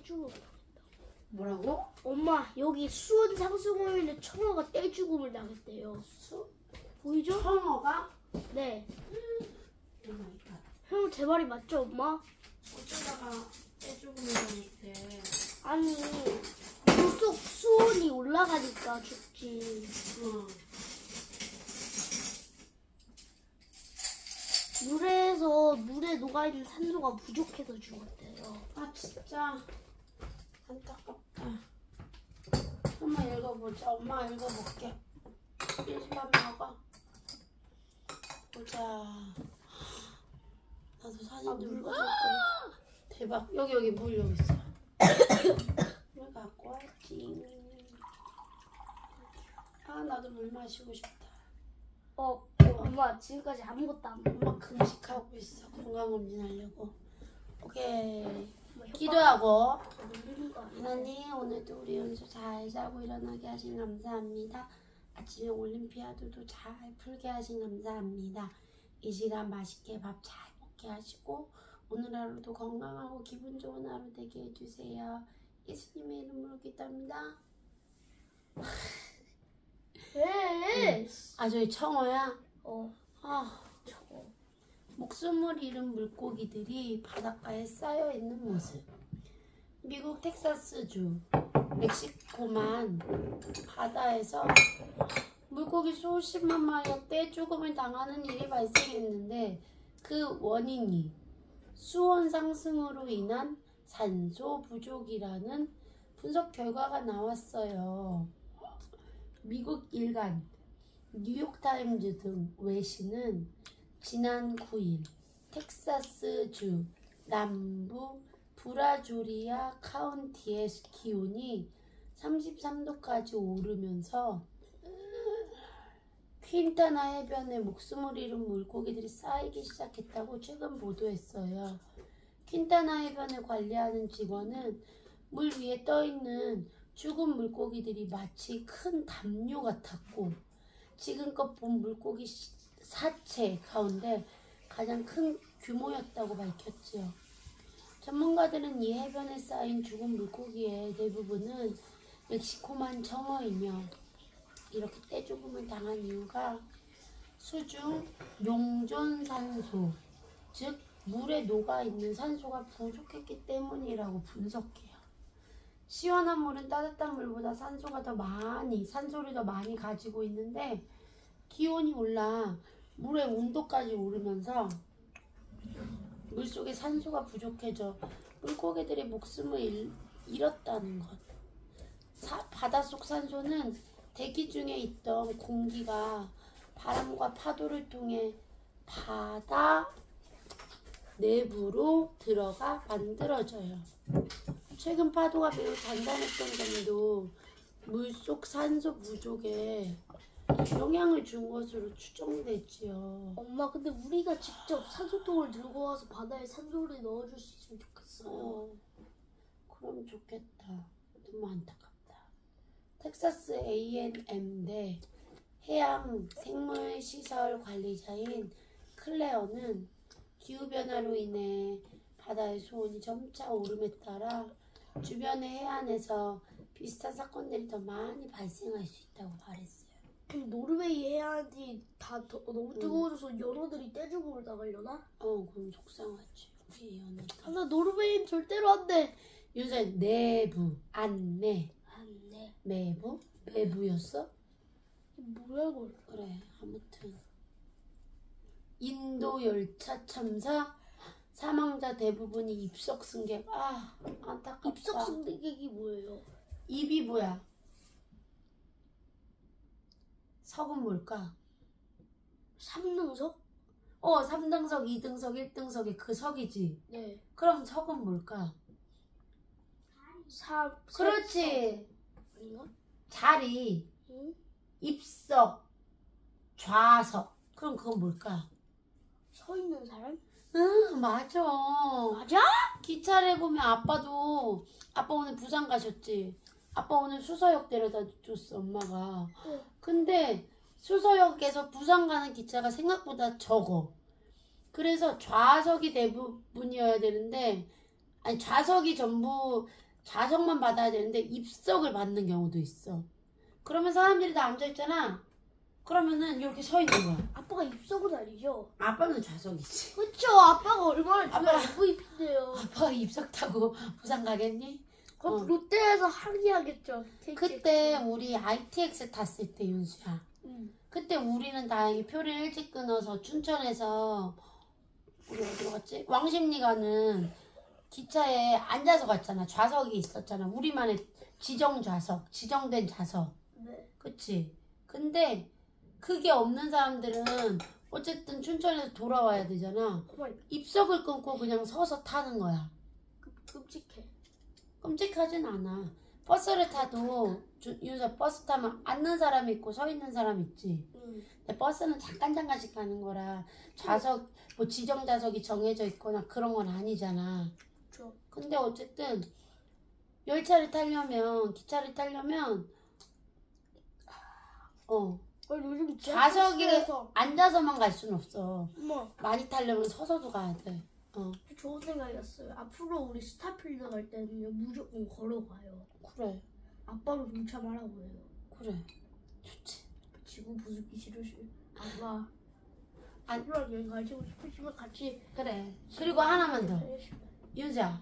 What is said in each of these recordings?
떼죽음. 뭐라고? 엄마 여기 수원 상승호인데 청어가 떼죽음을 당했대요. 보이죠? 청어가? 네. 오 마이 갓. 형 제 말이 맞죠 엄마? 어쩌다가 떼죽음을 당했대. 아니 물속 수온이 올라가니까 죽지. 응. 물에 녹아있는 산소가 부족해서 죽었대요. 아 진짜 안타깝다. 한번 읽어보자. 엄마 읽어볼게. 일시간 먹어. 보자. 나도 사진 좀 찍어줄 거야. 대박. 여기 물 여기 있어. 물 갖고 왔지. 아 나도 물 마시고 싶다. 엄마 지금까지 아무것도 안 먹어. 엄마 금식하고 있어. 건강검진하려고. 오케이. 뭐 기도하고. 놀리는 거 아니야? 하나님 오늘도 우리 연수 잘 자고 일어나게 하신 감사합니다. 아침에 올림피아드도 잘 풀게 하신 감사합니다. 이 시간 맛있게 밥 잘 먹게 하시고 오늘 하루도 건강하고 기분 좋은 하루 되게 해주세요. 예수님의 이름으로 기도합니다. 왜? 아 저기 청어야? 청어. 목숨을 잃은 물고기들이 바닷가에 쌓여있는 모습. 미국 텍사스주 멕시코만 바다에서 물고기 수십만 마리가 떼죽음을 당하는 일이 발생했는데 그 원인이 수온 상승으로 인한 산소 부족이라는 분석 결과가 나왔어요. 미국 일간 뉴욕타임즈 등 외신은 지난 9일 텍사스주 남부 브라조리아 카운티의 기온이 33도까지 오르면서 퀸타나 해변에 목숨을 잃은 물고기들이 쌓이기 시작했다고 최근 보도했어요. 퀸타나 해변을 관리하는 직원은 물 위에 떠있는 죽은 물고기들이 마치 큰 담요 같았고 지금껏 본 물고기 사체 가운데 가장 큰 규모였다고 밝혔지요. 전문가들은 이 해변에 쌓인 죽은 물고기의 대부분은 멕시코만 청어이며 이렇게 떼죽음을 당한 이유가 수중 용존산소, 즉 물에 녹아있는 산소가 부족했기 때문이라고 분석해요. 시원한 물은 따뜻한 물보다 산소를 더 많이 가지고 있는데 기온이 올라 물의 온도까지 오르면서 물속에 산소가 부족해져 물고기들이 목숨을 잃었다는 것. 바닷속 산소는 대기 중에 있던 공기가 바람과 파도를 통해 바다 내부로 들어가 만들어져요. 최근 파도가 매우 단단했던 점도 물속 산소 부족에 영향을 준 것으로 추정되지요. 엄마 근데 우리가 직접 산소통을 들고 와서 바다에 산소를 넣어줄 수 있으면 좋겠어요. 그럼 좋겠다. 너무 안타깝다. 텍사스 A&M대 해양 생물시설 관리자인 클레어는 기후변화로 인해 바다의 수온이 점차 오름에 따라 주변의 해안에서 비슷한 사건들이 더 많이 발생할 수 있다고 말했어요. 노르웨이 해안이 다 너무 뜨거워져서 연어들이 떼죽음을 당하려나? 그럼 속상하지. 우리 연어들. 나 노르웨이는 절대로 안 돼. 요새 내부, 안내, 매부? 매부였어? 뭐야 이거? 그래, 아무튼 인도 열차 참사 사망자 대부분이 입석 승객. 안타깝다. 입석 승객이 뭐예요? 입이 뭐야? 석은 뭘까? 3등석? 3등석, 2등석, 1등석이 그 석이지? 네. 그럼 석은 뭘까? 그렇지. 아닌가? 자리, 응? 입석, 좌석. 그럼 그건 뭘까? 서 있는 사람? 응, 맞아. 맞아? 기차를 보면 아빠 오늘 부산 가셨지? 아빠 오늘 수서역 데려다 줬어, 엄마가. 응. 근데 수서역에서 부산 가는 기차가 생각보다 적어. 그래서 좌석이 대부분이어야 되는데, 좌석이 전부 좌석만 받아야 되는데 입석을 받는 경우도 있어. 그러면 사람들이 다 앉아있잖아. 그러면은 이렇게 서 있는 거야. 아빠가 입석은 아니죠? 아빠는 좌석이지. 그쵸. 아빠가 얼마나 아빠- MVP인데요. 아빠가 입석 타고 부산 가겠니? 그럼 롯데에서 항의하겠죠. 그때 우리 ITX 탔을 때 윤수야. 응. 그때 우리는 다행히 표를 일찍 끊어서 춘천에서 우리 어디로 갔지? 왕십리 가는 기차에 앉아서 갔잖아. 좌석이 있었잖아. 우리만의 지정 좌석, 지정된 좌석. 네. 그치? 근데 그게 없는 사람들은 어쨌든 춘천에서 돌아와야 되잖아. 정말 입석을 끊고 그냥 서서 타는 거야. 끔찍해. 끔찍하진 않아. 버스를 타도 윤서 버스 타면 앉는 사람 있고 서 있는 사람 있지. 응. 근데 버스는 잠깐씩 가는 거라 좌석 뭐 지정 좌석이 정해져 있거나 그런 건 아니잖아. 그쵸. 근데 어쨌든 열차를 타려면 기차를 타려면 요즘 좌석에 버스에서 앉아서만 갈 수는 없어. 엄마 많이 타려면 서서도 가야 돼. 좋은 생각이었어요. 앞으로 우리 스타필드 갈 때는 무조건 걸어가요. 그래 아빠는 동참하라고 해요. 그래 좋지. 지구 부수기 싫으시. 아빠 안- 친구랑 여행 가시고 싶으시면 같이. 그래. 그리고 하나만 더. 윤자.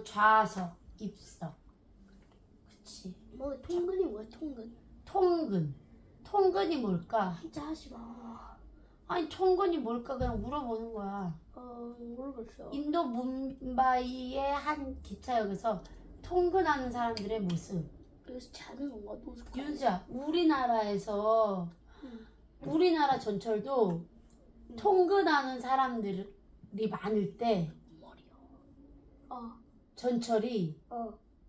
좌석, 입석. 그치. 뭐 통근이 뭐야 통근? 통근. 통근이 뭘까? 진짜 하지 마. 아니 통근이 뭘까 그냥 물어보는 거야. 모르겠어. 인도 뭄바이의 한 기차역에서 통근하는 사람들의 모습. 그래서 자는 건가 노숙. 윤자, 우리나라에서 응. 우리나라 전철도 통근하는 사람들이 많을 때 머리요. 전철이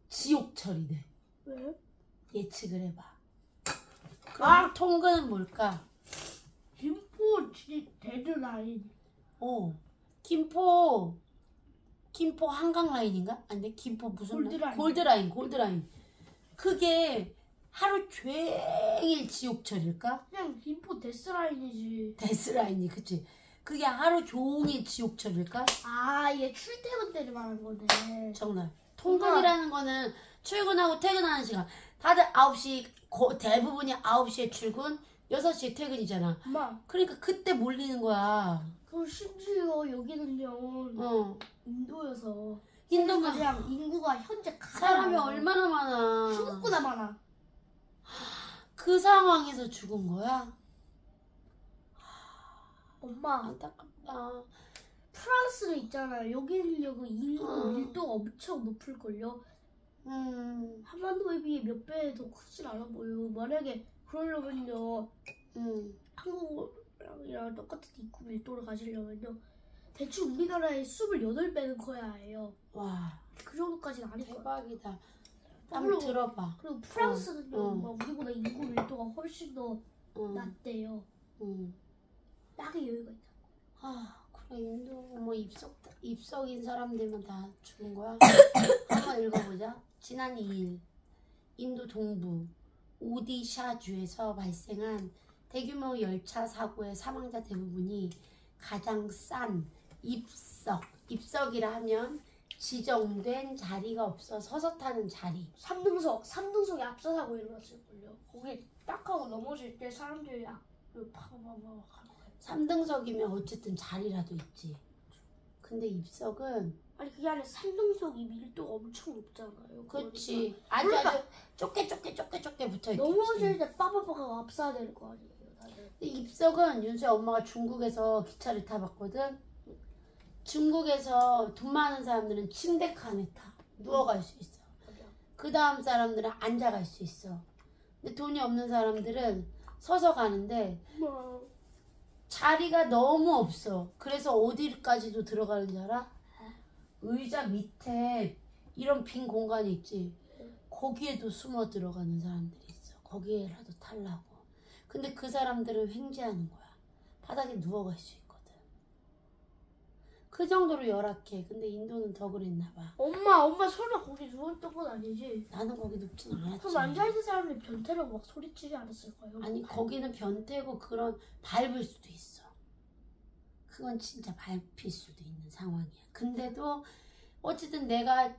지옥철이 돼. 왜? 예측을 해봐. 그럼 통근은 뭘까? 김포 데드라인. 김포 한강 라인인가? 아니 김포 무슨 골드라인. 골드라인. 그게 하루 종일 지옥철일까? 그냥 김포 데스라인이지. 데스라인이 그치? 그게 하루 종일 지옥철일까? 얘 출퇴근 때를 말하는 거네. 정말 통근이라는 거는 출근하고 퇴근하는 시간. 다들 9시 대부분이 9시에 출근 6시에 퇴근이잖아. 엄마, 그러니까 그때 몰리는 거야. 그리고 심지어 여기는요 인도여서 인도가 그냥 인구가 현재 사람이 얼마나 많아. 중국보다 많아. 그 상황에서 죽은 거야? 엄마, 안타깝다. 프랑스는 있잖아. 여기는 인구 밀도가 엄청 높을걸요. 한반도에 비해 몇 배 더 크진 않아 보여. 만약에 그러려면요 한국이랑 똑같은 인구 밀도를 가지려면요 대충 우리나라의 28배는 커야 해요. 와, 그 정도까지는 아닐 거야. 대박이다. 한번 들어봐. 그리고 프랑스는요 막 우리보다 인구 밀도가 훨씬 더 낮대요. 딱히 여유가 있다. 그래 인도 뭐 입석인 사람들만 다 죽은 거야? 한번 읽어보자. 지난 2일 인도 동부 오디샤주에서 발생한 대규모 열차 사고의 사망자 대부분이 가장 싼 입석이라 하면 지정된 자리가 없어 서서 타는 자리. 3등석이 앞서사고 일어났을걸요. 거기 딱 하고 넘어질 때 사람들이 파고파고 3등석이면 어쨌든 자리라도 있지. 근데 입석은 아니 그게 아니라 3등석이 밀도가 엄청 높잖아요. 그렇지. 그러니까 아주 좁게 붙어있지. 넘어질 때 빠바바가 앞서야 될 거 아니에요. 다들. 입석은 윤수야 엄마가 중국에서 기차를 타봤거든. 중국에서 돈 많은 사람들은 침대 칸에 타. 누워갈 수 있어. 그 다음 사람들은 앉아갈 수 있어. 근데 돈이 없는 사람들은 서서 가는데 자리가 너무 없어. 그래서 어디까지도 들어가는 줄 알아? 의자 밑에 이런 빈 공간이 있지. 거기에도 숨어 들어가는 사람들이 있어. 거기에라도 타려고. 근데 그 사람들은 횡재하는 거야. 바닥에 누워갈 수 있거든. 그 정도로 열악해. 근데 인도는 더 그랬나 봐. 엄마 설마 거기 누워있던 건 아니지? 나는 거기 눕진 않았지. 그럼 앉아있는 사람들이 변태라고 막 소리치지 않았을까요? 아니 거기는 변태고 그런 밟을 수도 있어. 그건 진짜 밟힐 수도 있는 상황이야. 근데도 어쨌든 내가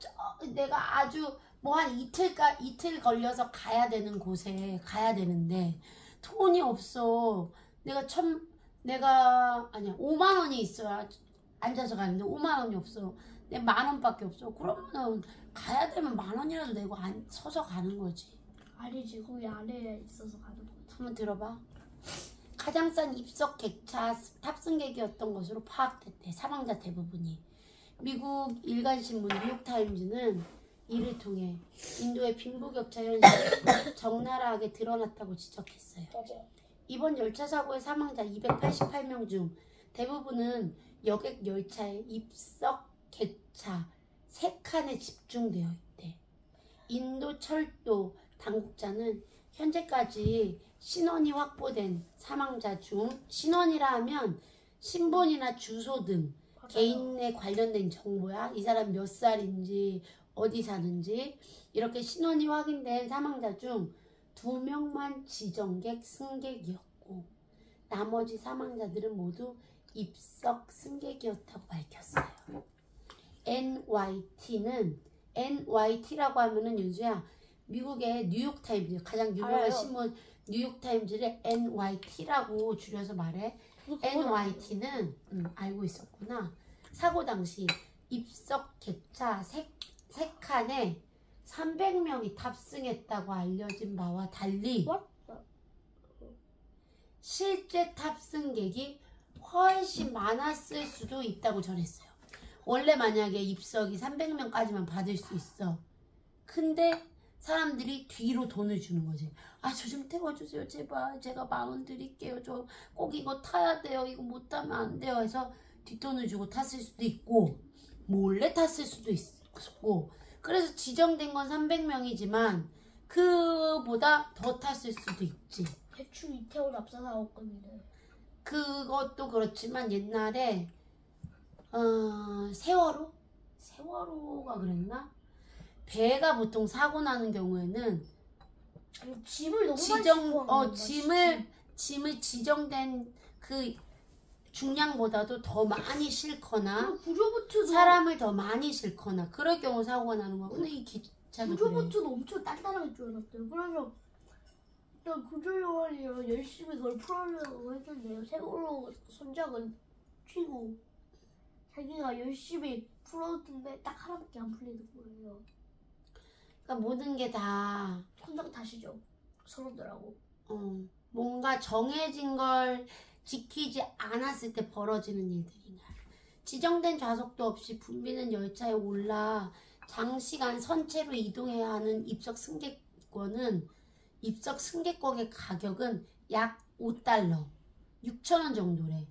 아주 뭐 한 이틀 걸려서 가야 되는 곳에 가야 되는데 돈이 없어. 아니야 5만 원이 있어야 앉아서 가는데 5만 원이 없어. 내 10,000원밖에 없어. 그러면은 가야 되면 10,000원이라도 내고 서서 가는 거지. 아니지, 거기 안에 있어서 가는 거지. 한번 들어봐. 가장 싼 입석 객차 탑승객이었던 것으로 파악됐대. 사망자 대부분이. 미국 일간신문 뉴욕타임즈는 이를 통해 인도의 빈부격차 현실이 적나라하게 드러났다고 지적했어요. 맞아요. 이번 열차 사고의 사망자 288명 중 대부분은 여객 열차의 입석 객차 3칸에 집중되어 있대. 인도 철도 당국자는 현재까지 신원이 확보된 사망자 중, 신원이라 하면 신분이나 주소 등 맞아요. 개인에 관련된 정보야. 이 사람 몇 살인지 어디 사는지 이렇게 신원이 확인된 사망자 중 2명만 지정객 승객이었고 나머지 사망자들은 모두 입석 승객이었다고 밝혔어요. NYT라고 하면은 윤수야 미국의 뉴욕타임즈 가장 유명한 알아요. 신문 뉴욕타임즈를 NYT라고 줄여서 말해. NYT는 알고 있었구나. 사고 당시 입석 객차 3칸에 300명이 탑승했다고 알려진 바와 달리 실제 탑승객이 훨씬 많았을 수도 있다고 전했어요. 원래 만약에 입석이 300명까지만 받을 수 있어. 근데 사람들이 뒤로 돈을 주는 거지. 아, 저 좀 태워주세요. 제발. 제가 10,000원 드릴게요. 저 꼭 이거 타야 돼요. 이거 못 타면 안 돼요. 해서 뒷돈을 주고 탔을 수도 있고 몰래 탔을 수도 있고 그래서 지정된 건 300명이지만 그보다 더 탔을 수도 있지. 대충 이태원 압사사건이네. 그것도 그렇지만 옛날에 세월호가 그랬나? 배가 보통 사고 나는 경우에는 아니, 짐을 너무 많이 싣고 가는 짐을 지정된 그 중량보다도 더 많이 싣거나 구조보트도 사람을 더 많이 싣거나 그럴 경우 사고가 나는 거야. 근데 이 기차도 그래. 구조보트도 엄청 단단하게 줄여놨대요. 그래서 일단 구조요원이랑 열심히 그걸 풀어내려고 했는데요. 세월호 선장은 튀고 자기가 열심히 풀었는데 딱 하나밖에 안 풀리는 거예요. 그러니까 모든 게 다 선장 탓이죠. 선원들하고. 뭔가 정해진 걸 지키지 않았을 때 벌어지는 일들이냐. 지정된 좌석도 없이 붐비는 열차에 올라 장시간 선체로 이동해야 하는 입석 승객권의 가격은 약 $5, 6,000원 정도래.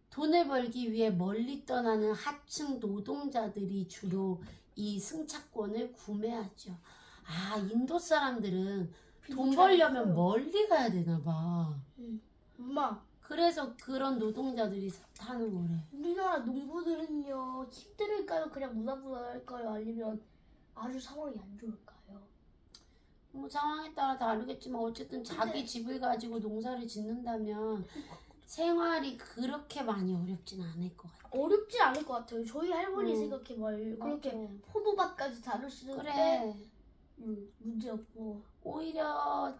돈을 벌기 위해 멀리 떠나는 하층 노동자들이 주로 이 승차권을 구매하죠. 아, 인도 사람들은 돈 벌려면 멀리 가야 되나 봐. 엄마, 그래서 그런 노동자들이 타는 거래. 우리나라 농부들은요 힘들을까요? 그냥 무난무난할까요? 아니면 아주 상황이 안 좋을까요? 뭐 상황에 따라 다르겠지만 어쨌든 자기 집을 가지고 농사를 짓는다면 생활이 그렇게 많이 어렵진 않을 것 같아. 어렵지 않을 것 같아요. 저희 할머니 생각해봐요. 그렇게 포도밭까지 다루시는데 그래. 문제 없고. 오히려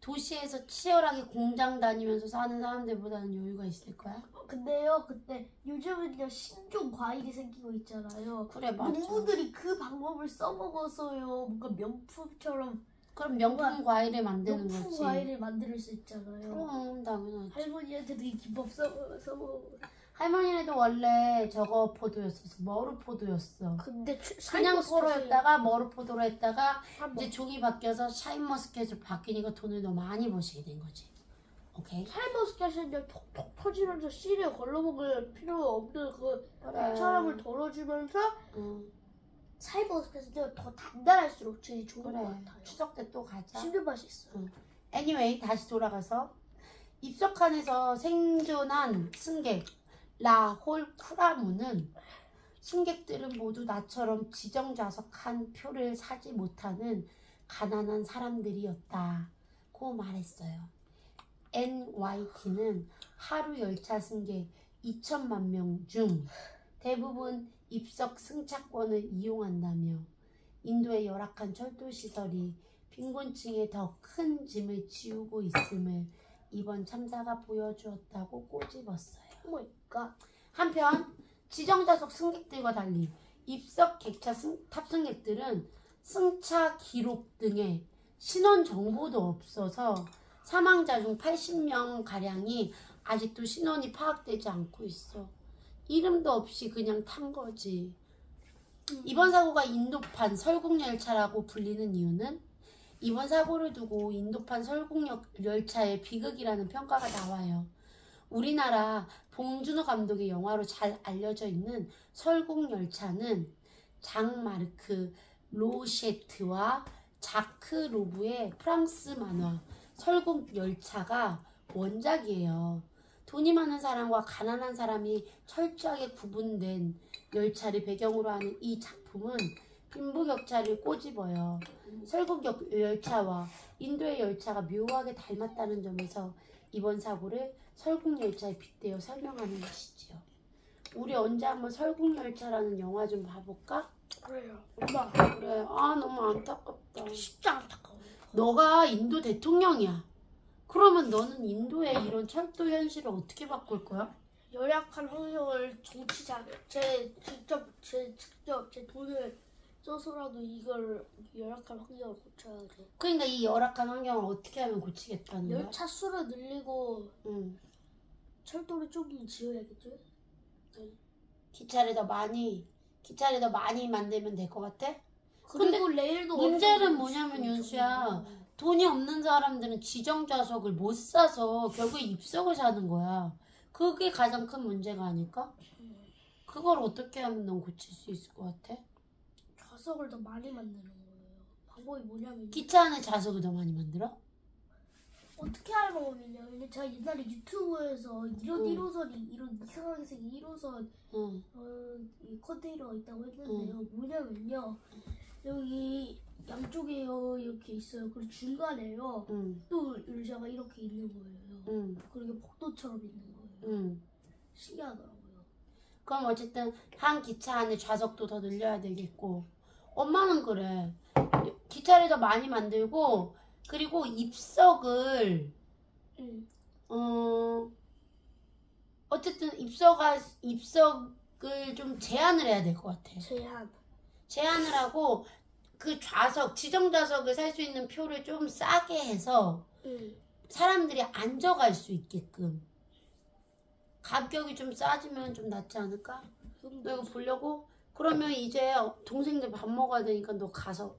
도시에서 치열하게 공장 다니면서 사는 사람들보다는 여유가 있을 거야. 근데요, 그때 요즘은요 신종 과일이 생기고 있잖아요. 그래, 맞아. 농부들이 그 방법을 써먹어서요 뭔가 명품처럼 그럼 명품 과일을 만드는 명품 거지. 과일을 만들 수 있잖아요. 그럼 당연하지. 할머니한테도 이 기법 써먹어. 할머니네도 원래 저거 포도였어. 머루포도였어. 근데 그냥 포도였다가 머루포도로 했다가 이제 이제 종이 바뀌어서 샤인머스켓으로 바뀌니까 돈을 더 많이 버시게 된 거지. 오케이? 샤인머스켓은 톡톡 터지면서 씨를 걸러먹을 필요 없는 그 그래. 사람을 덜어주면서 응. 샤인머스켓은 더 단단할수록 제일 좋은 그래. 것 같아요. 추석 때 또 가자. 씹는 맛이 있어요. anyway, 다시 돌아가서 입석칸에서 생존한 승객 라홀 쿠라무는 승객들은 모두 나처럼 지정 좌석 한 표를 사지 못하는 가난한 사람들이었다고 말했어요. NYT는 하루 열차 승객 2천만 명 중 대부분 입석 승차권을 이용한다며 인도의 열악한 철도시설이 빈곤층에 더 큰 짐을 지우고 있음을 이번 참사가 보여주었다고 꼬집었어요. 뭐니까? 한편 지정좌석 승객들과 달리 입석 객차 탑승객들은 승차 기록 등의 신원 정보도 없어서 사망자 중 80명가량이 아직도 신원이 파악되지 않고 있어. 이름도 없이 그냥 탄 거지. 이번 사고가 인도판 설국열차라고 불리는 이유는 이번 사고를 두고 인도판 설국열차의 비극이라는 평가가 나와요. 우리나라 봉준호 감독의 영화로 잘 알려져 있는 설국열차는 장 마르크 로셰트와 자크 로브의 프랑스 만화 설국열차가 원작이에요. 돈이 많은 사람과 가난한 사람이 철저하게 구분된 열차를 배경으로 하는 이 작품은 빈부격차를 꼬집어요. 설국열차와 인도의 열차가 묘하게 닮았다는 점에서 이번 사고를 설국열차에 빗대어 설명하는 것이지요. 우리 언제 한번 설국열차라는 영화 좀 봐볼까? 그래요. 엄마. 그래. 아 너무 안타깝다. 진짜 안타까워. 너가 인도 대통령이야. 그러면 너는 인도의 이런 철도 현실을 어떻게 바꿀 거야? 열악한 환경을 정치자 제 돈을 써서라도 이걸 열악한 환경을 고쳐야죠. 그러니까 이 열악한 환경을 어떻게 하면 고치겠다는 거야? 열차 수를 늘리고 응. 철도를 좀 지어야겠죠? 기차를 더 많이 만들면 될 것 같아? 그리고 레일도 문제는 뭐냐면 윤수야, 돈이 없는 사람들은 지정좌석을 못 사서 결국에 입석을 사는 거야. 그게 가장 큰 문제가 아닐까? 그걸 어떻게 하면 넌 고칠 수 있을 것 같아? 좌석을 더 많이 만드는 거예요. 방법이 뭐냐면 기차 안에 좌석을 더 많이 만들어? 어떻게 하는 방법이냐면 제가 옛날에 유튜브에서 이런 1호선이 이런 이상하게 생긴 1호선 응. 이 컨테이너가 있다고 했는데요. 뭐냐면요. 여기 양쪽에요 이렇게 있어요. 그리고 중간에요. 응. 또 의자가 이렇게 있는 거예요. 응. 그리고 복도처럼 있는 거예요. 응. 신기하더라고요. 그럼 어쨌든 한 기차 안에 좌석도 더 늘려야 되겠고, 엄마는 그래. 기차를 더 많이 만들고, 그리고 입석을 어쨌든 입석을 좀 제한을 해야 될 것 같아. 제한을 하고 그 좌석, 지정 좌석을 살 수 있는 표를 좀 싸게 해서 사람들이 앉아갈 수 있게끔. 가격이 좀 싸지면 좀 낫지 않을까? 너 이거 보려고? 그러면 이제 동생들 밥 먹어야 되니까 너 가서 봐.